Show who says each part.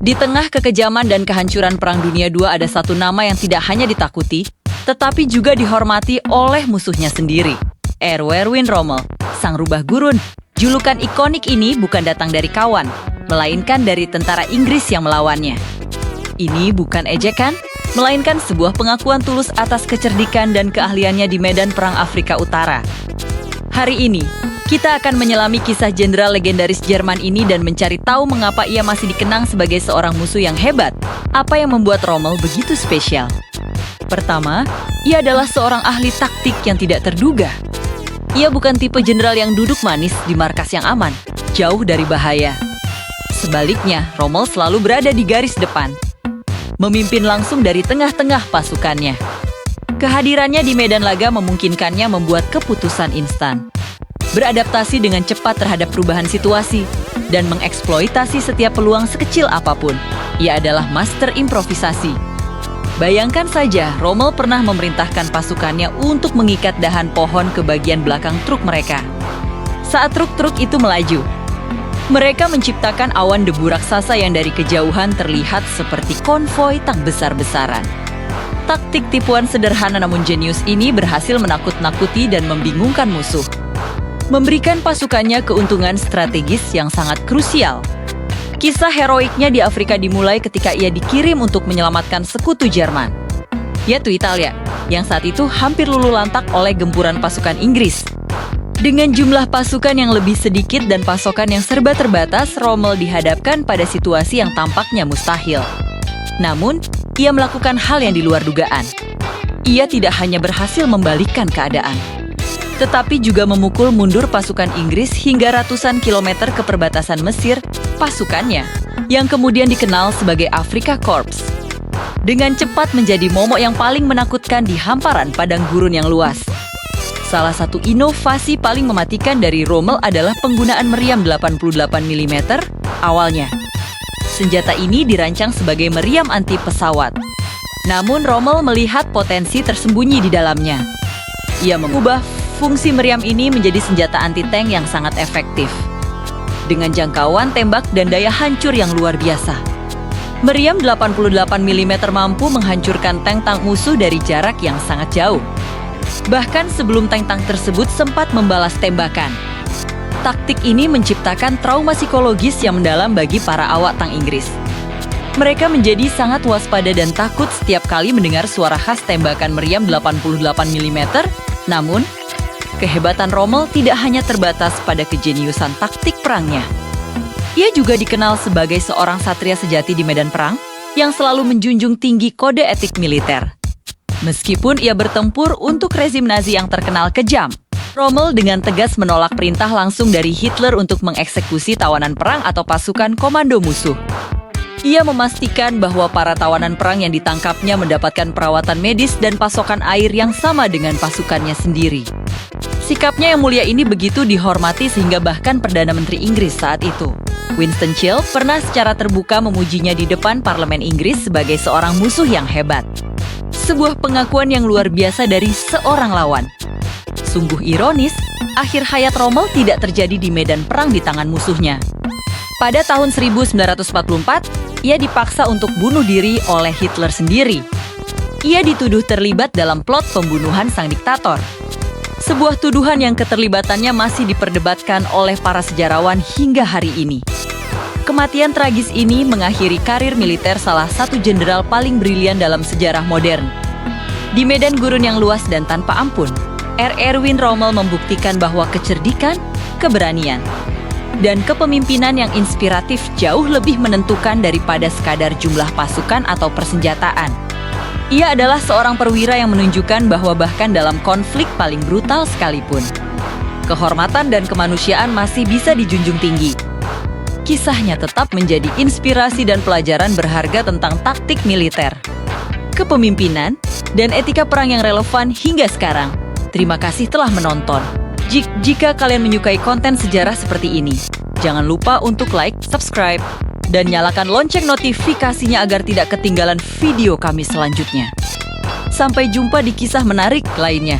Speaker 1: Di tengah kekejaman dan kehancuran Perang Dunia II ada satu nama yang tidak hanya ditakuti, tetapi juga dihormati oleh musuhnya sendiri. Erwin Rommel, sang rubah gurun. Julukan ikonik ini bukan datang dari kawan, melainkan dari tentara Inggris yang melawannya. Ini bukan ejekan, melainkan sebuah pengakuan tulus atas kecerdikan dan keahliannya di medan Perang Afrika Utara. Hari ini, kita akan menyelami kisah jenderal legendaris Jerman ini dan mencari tahu mengapa ia masih dikenang sebagai seorang musuh yang hebat. Apa yang membuat Rommel begitu spesial? Pertama, ia adalah seorang ahli taktik yang tidak terduga. Ia bukan tipe jenderal yang duduk manis di markas yang aman, jauh dari bahaya. Sebaliknya, Rommel selalu berada di garis depan, memimpin langsung dari tengah-tengah pasukannya. Kehadirannya di medan laga memungkinkannya membuat keputusan instan, beradaptasi dengan cepat terhadap perubahan situasi, dan mengeksploitasi setiap peluang sekecil apapun. Ia adalah master improvisasi. Bayangkan saja, Rommel pernah memerintahkan pasukannya untuk mengikat dahan pohon ke bagian belakang truk mereka. Saat truk-truk itu melaju, mereka menciptakan awan debu raksasa yang dari kejauhan terlihat seperti konvoi tank besar-besaran. Taktik tipuan sederhana namun jenius ini berhasil menakut-nakuti dan membingungkan musuh, memberikan pasukannya keuntungan strategis yang sangat krusial. Kisah heroiknya di Afrika dimulai ketika ia dikirim untuk menyelamatkan sekutu Jerman, yaitu Italia, yang saat itu hampir luluh lantak oleh gempuran pasukan Inggris. Dengan jumlah pasukan yang lebih sedikit dan pasokan yang serba terbatas, Rommel dihadapkan pada situasi yang tampaknya mustahil. Namun, ia melakukan hal yang di luar dugaan. Ia tidak hanya berhasil membalikkan keadaan, tetapi juga memukul mundur pasukan Inggris hingga ratusan kilometer ke perbatasan Mesir, pasukannya, yang kemudian dikenal sebagai Afrika Korps. Dengan cepat menjadi momok yang paling menakutkan di hamparan padang gurun yang luas. Salah satu inovasi paling mematikan dari Rommel adalah penggunaan meriam 88 mm awalnya. Senjata ini dirancang sebagai meriam anti pesawat. Namun Rommel melihat potensi tersembunyi di dalamnya. Ia mengubah fungsi meriam ini menjadi senjata anti-tank yang sangat efektif, dengan jangkauan tembak dan daya hancur yang luar biasa. Meriam 88 mm mampu menghancurkan tank-tank musuh dari jarak yang sangat jauh, bahkan sebelum tank-tank tersebut sempat membalas tembakan. Taktik ini menciptakan trauma psikologis yang mendalam bagi para awak tank Inggris. Mereka menjadi sangat waspada dan takut setiap kali mendengar suara khas tembakan meriam 88 mm. Namun, kehebatan Rommel tidak hanya terbatas pada kejeniusan taktik perangnya. Ia juga dikenal sebagai seorang satria sejati di medan perang yang selalu menjunjung tinggi kode etik militer. Meskipun ia bertempur untuk rezim Nazi yang terkenal kejam, Rommel dengan tegas menolak perintah langsung dari Hitler untuk mengeksekusi tawanan perang atau pasukan komando musuh. Ia memastikan bahwa para tawanan perang yang ditangkapnya mendapatkan perawatan medis dan pasokan air yang sama dengan pasukannya sendiri. Sikapnya yang mulia ini begitu dihormati sehingga bahkan Perdana Menteri Inggris saat itu, Winston Churchill, pernah secara terbuka memujinya di depan parlemen Inggris sebagai seorang musuh yang hebat. Sebuah pengakuan yang luar biasa dari seorang lawan. Sungguh ironis, akhir hayat Rommel tidak terjadi di medan perang di tangan musuhnya. Pada tahun 1944, ia dipaksa untuk bunuh diri oleh Hitler sendiri. Ia dituduh terlibat dalam plot pembunuhan sang diktator. Sebuah tuduhan yang keterlibatannya masih diperdebatkan oleh para sejarawan hingga hari ini. Kematian tragis ini mengakhiri karir militer salah satu jenderal paling brilian dalam sejarah modern. Di medan gurun yang luas dan tanpa ampun, Erwin Rommel membuktikan bahwa kecerdikan, keberanian, dan kepemimpinan yang inspiratif jauh lebih menentukan daripada sekadar jumlah pasukan atau persenjataan. Ia adalah seorang perwira yang menunjukkan bahwa bahkan dalam konflik paling brutal sekalipun, kehormatan dan kemanusiaan masih bisa dijunjung tinggi. Kisahnya tetap menjadi inspirasi dan pelajaran berharga tentang taktik militer, kepemimpinan, dan etika perang yang relevan hingga sekarang. Terima kasih telah menonton. Jika kalian menyukai konten sejarah seperti ini, jangan lupa untuk like, subscribe, dan nyalakan lonceng notifikasinya agar tidak ketinggalan video kami selanjutnya. Sampai jumpa di kisah menarik lainnya.